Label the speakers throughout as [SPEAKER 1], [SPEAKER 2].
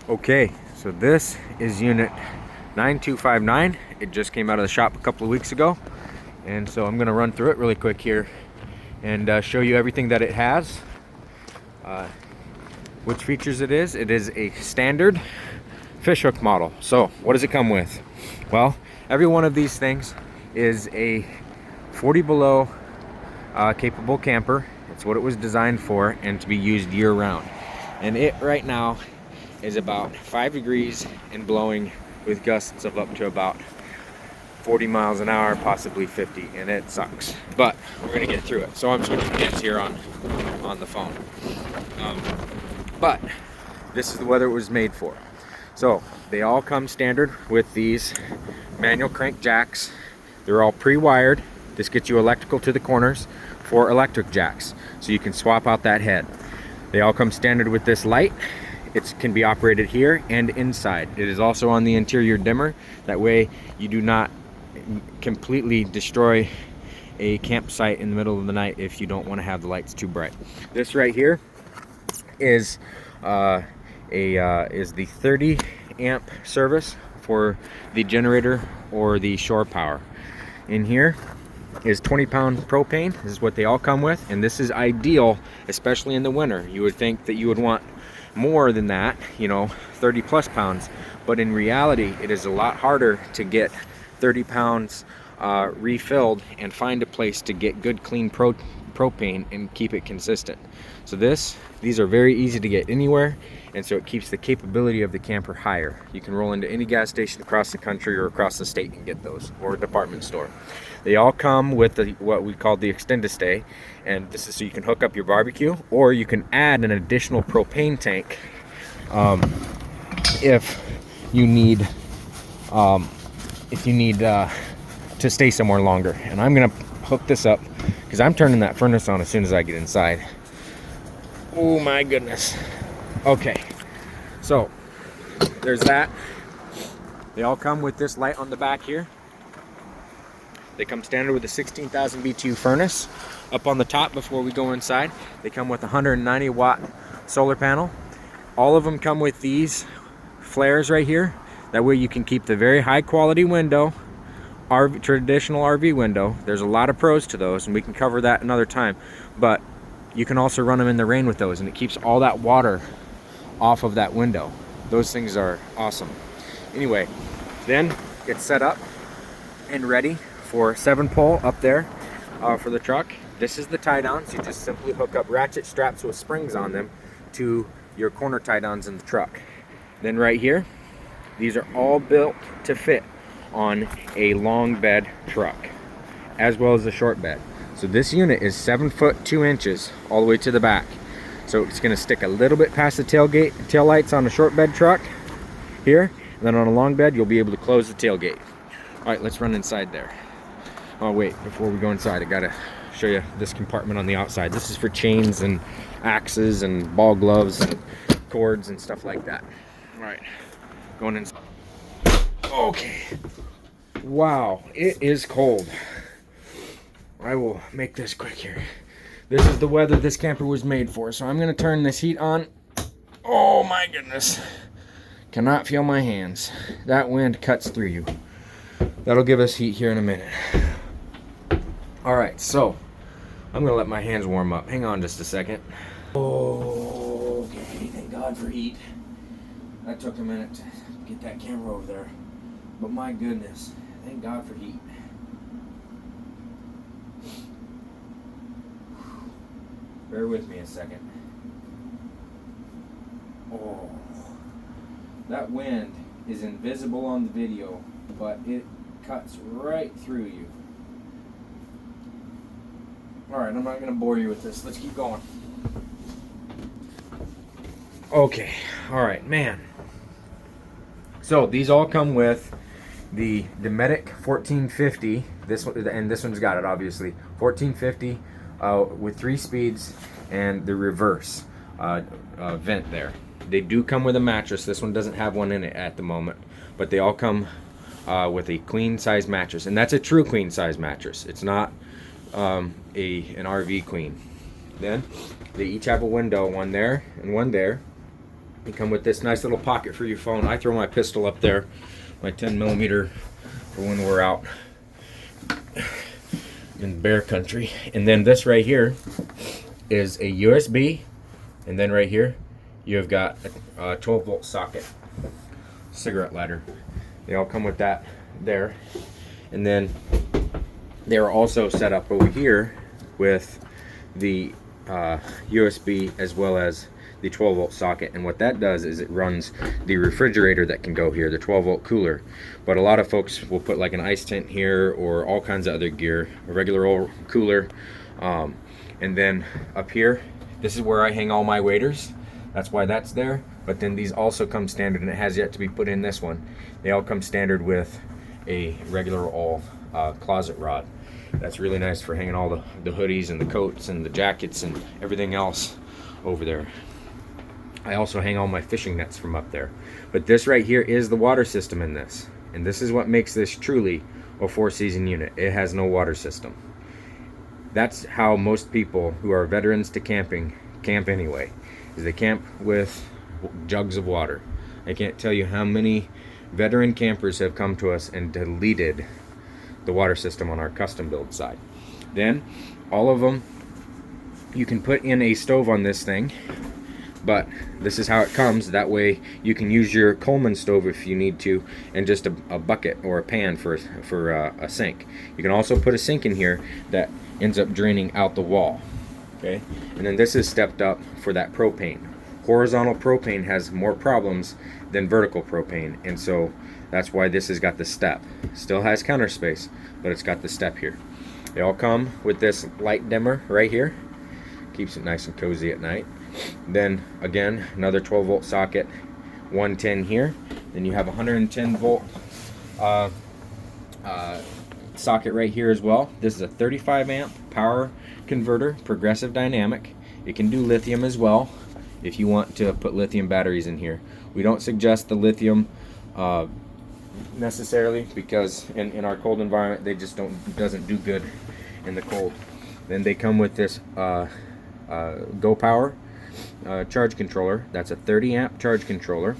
[SPEAKER 1] Okay, so this is unit 9259. It just came out of the shop a couple of weeks ago, and so I'm going to run through it really quick here and show you everything that it has, which features it is. It is a standard fishhook model. So what does it come with? Well, every one of these things is a 40 below capable camper. It's what it was designed for, and to be used year-round. And it right now is about 5 degrees and blowing with gusts of up to about 40 miles an hour, possibly 50, and it sucks. But we're gonna get through it. So I'm switching hands here on the phone. But this is the weather it was made for. So they all come standard with these manual crank jacks. They're all pre-wired. This gets you electrical to the corners for electric jacks, so you can swap out that head. They all come standard with this light. It can be operated here and inside. It is also on the interior dimmer. That way you do not completely destroy a campsite in the middle of the night if you don't want to have the lights too bright. This right here is the 30 amp service for the generator or the shore power. In here is 20-pound propane. This is what they all come with, and this is ideal, especially in the winter. You would think that you would want more than that, 30 plus pounds, but in reality it is a lot harder to get 30 pounds refilled and find a place to get good clean propane and keep it consistent. So these are very easy to get anywhere, and so it keeps the capability of the camper higher. You can roll into any gas station across the country or across the state and get those, or a department store. They all come with what we call the extended stay, and this is so you can hook up your barbecue, or you can add an additional propane tank if you need to stay somewhere longer. And I'm gonna hook this up because I'm turning that furnace on as soon as I get inside. Oh my goodness. Okay, so there's that. They all come with this light on the back here. They come standard with a 16,000 BTU furnace. Up on the top, before we go inside, they come with a 190 watt solar panel. All of them come with these flares right here. That way you can keep the very high quality window, traditional RV window. There's a lot of pros to those, and we can cover that another time. But you can also run them in the rain with those, and it keeps all that water off of that window. Those things are awesome. Anyway, then it's set up and ready for 7-pole up there for the truck. This is the tie downs. You just simply hook up ratchet straps with springs on them to your corner tie downs in the truck. Then right here, these are all built to fit on a long bed truck, as well as a short bed. So this unit is 7 foot 2 inches all the way to the back. So it's gonna stick a little bit past the tail lights on a short bed truck here, and then on a long bed, you'll be able to close the tailgate. All right, let's run inside there. Oh wait, before we go inside, I gotta show you this compartment on the outside. This is for chains and axes and ball gloves and cords and stuff like that. All right, going inside. Okay, wow, it is cold. I will make this quick here. This is the weather this camper was made for, so I'm gonna turn this heat on. Oh my goodness, cannot feel my hands. That wind cuts through you. That'll give us heat here in a minute. All right, so I'm gonna let my hands warm up. Hang on just a second. Oh, okay, thank God for heat. That took a minute to get that camera over there, but my goodness, thank God for heat. Bear with me a second. Oh, that wind is invisible on the video, but it cuts right through you. All right, I'm not gonna bore you with this. Let's keep going. Okay, all right, man. So these all come with the Dinette 1450. This one, and this one's got it obviously. 1450 with 3 speeds and the reverse vent there. They do come with a mattress. This one doesn't have one in it at the moment, but they all come with a queen size mattress, and that's a true queen size mattress. It's not an RV queen. Then they each have a window, one there and one there, You come with this nice little pocket for your phone. I throw my pistol up there, my 10mm, for when we're out in bear country. And then this right here is a USB, and then right here you've got a 12-volt socket, cigarette lighter. They all come with that there. And then they're also set up over here with the USB as well as the 12-volt socket. And what that does is it runs the refrigerator that can go here, the 12-volt cooler. But a lot of folks will put like an ice tent here or all kinds of other gear, a regular old cooler. And then up here, this is where I hang all my waders. That's why that's there. But then these also come standard, and it has yet to be put in this one. They all come standard with a regular old closet rod. That's really nice for hanging all the hoodies and the coats and the jackets and everything else over there. I also hang all my fishing nets from up there. But this right here is the water system in this. And this is what makes this truly a 4-season unit. It has no water system. That's how most people who are veterans to camping camp anyway, is they camp with jugs of water. I can't tell you how many veteran campers have come to us and deleted the water system on our custom build side. Then all of them, you can put in a stove on this thing, but this is how it comes. That way you can use your Coleman stove if you need to, and just a bucket or a pan for a sink. You can also put a sink in here that ends up draining out the wall. Okay, and then this is stepped up for that propane. Horizontal propane has more problems than vertical propane, and so that's why this has got the step. Still has counter space, but it's got the step here. They all come with this light dimmer right here. Keeps it nice and cozy at night. Then again, another 12-volt socket, 110 here. Then you have a 110-volt socket right here as well. This is a 35-amp power converter, progressive dynamic. It can do lithium as well if you want to put lithium batteries in here. We don't suggest the lithium necessarily, because in our cold environment they just doesn't do good in the cold. Then they come with this Go Power charge controller. That's a 30-amp charge controller,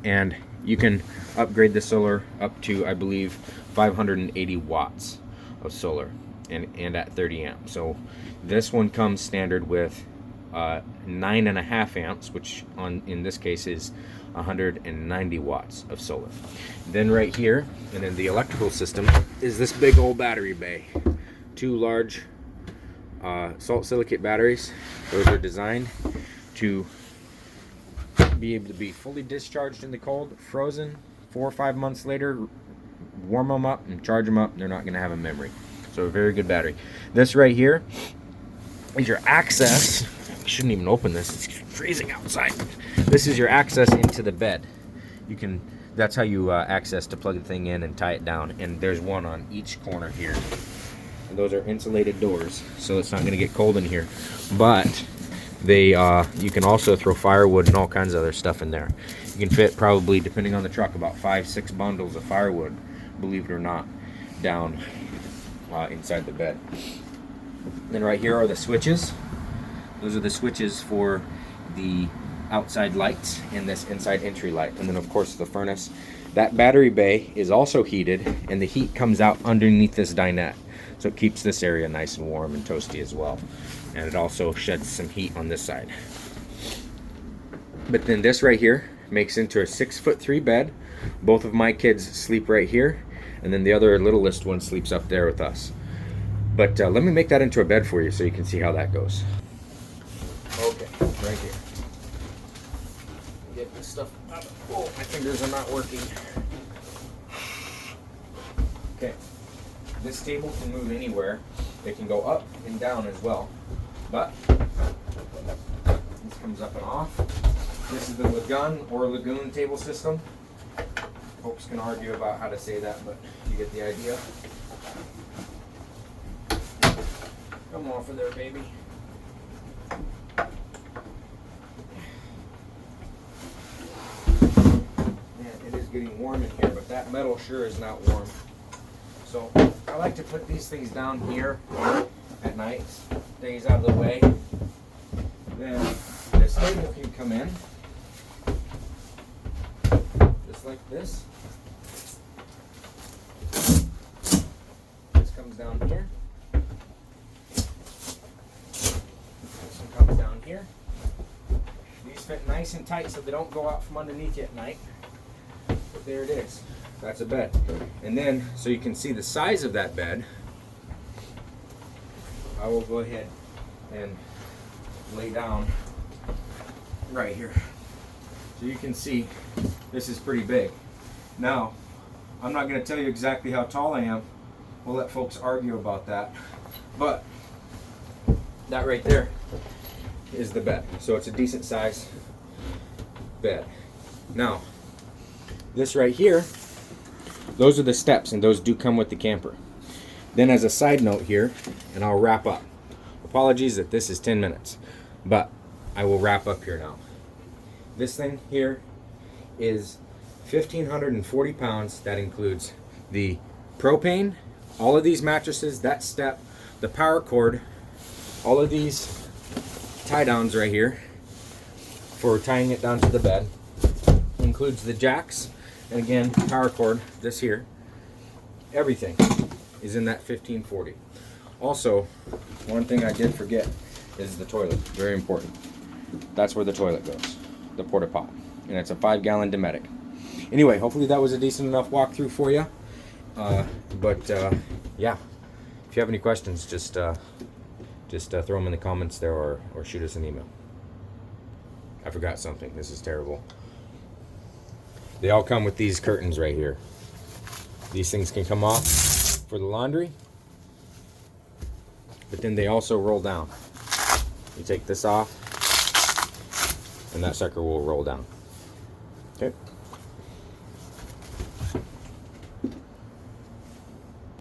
[SPEAKER 1] and you can upgrade the solar up to, I believe, 580 watts of solar, and at 30 amps. So this one comes standard with 9.5 amps, which in this case is 190 watts of solar. Then right here, and then the electrical system, is this big old battery bay. 2 large salt silicate batteries. Those are designed to be able to be fully discharged in the cold, frozen. 4 or 5 months later, warm them up and charge them up, and they're not going to have a memory. So a very good battery. This right here is your access. I shouldn't even open this, it's freezing outside. This is your access into the bed. That's how you access to plug the thing in and tie it down, and there's one on each corner here. And those are insulated doors, so it's not going to get cold in here. But they you can also throw firewood and all kinds of other stuff in there. You can fit, probably depending on the truck, about 5-6 bundles of firewood, believe it or not, down inside the bed. Then right here are the switches. Those are the switches for the outside lights and this inside entry light. And then of course the furnace. That battery bay is also heated, and the heat comes out underneath this dinette. So it keeps this area nice and warm and toasty as well. And it also sheds some heat on this side. But then this right here makes into a 6'3" bed. Both of my kids sleep right here, and then the other littlest one sleeps up there with us. But let me make that into a bed for you so you can see how that goes. Okay, right here. Get this stuff out. Oh, my fingers are not working. Okay, this table can move anywhere. It can go up and down as well. But this comes up and off. This is the Lagun or Lagoon table system. Folks can argue about how to say that, but you get the idea. Come off of there, baby. Man, it is getting warm in here, but that metal sure is not warm. So I like to put these things down here at night, stays out of the way. Then this table can come in, like this. This comes down here. This one comes down here. These fit nice and tight so they don't go out from underneath you at night. But there it is. That's a bed. And then, so you can see the size of that bed, I will go ahead and lay down right here. So you can see this is pretty big. Now, I'm not going to tell you exactly how tall I am. We'll let folks argue about that. But that right there is the bed. So it's a decent size bed. Now, this right here, those are the steps, and those do come with the camper. Then as a side note here, and I'll wrap up. Apologies that this is 10 minutes, but I will wrap up here now. This thing here is 1,540 pounds. That includes the propane, all of these mattresses, that step, the power cord, all of these tie downs right here for tying it down to the bed. Includes the jacks, and again, power cord, this here. Everything is in that 1,540. Also, one thing I did forget is the toilet. Very important. That's where the toilet goes, the porta pot, and it's a 5-gallon Dinette. Anyway, hopefully that was a decent enough walkthrough for you. Yeah, if you have any questions, just throw them in the comments there, or shoot us an email. I forgot something. This is terrible. They all come with these curtains right here. These things can come off for the laundry, but then they also roll down. You take this off, and that sucker will roll down. Okay.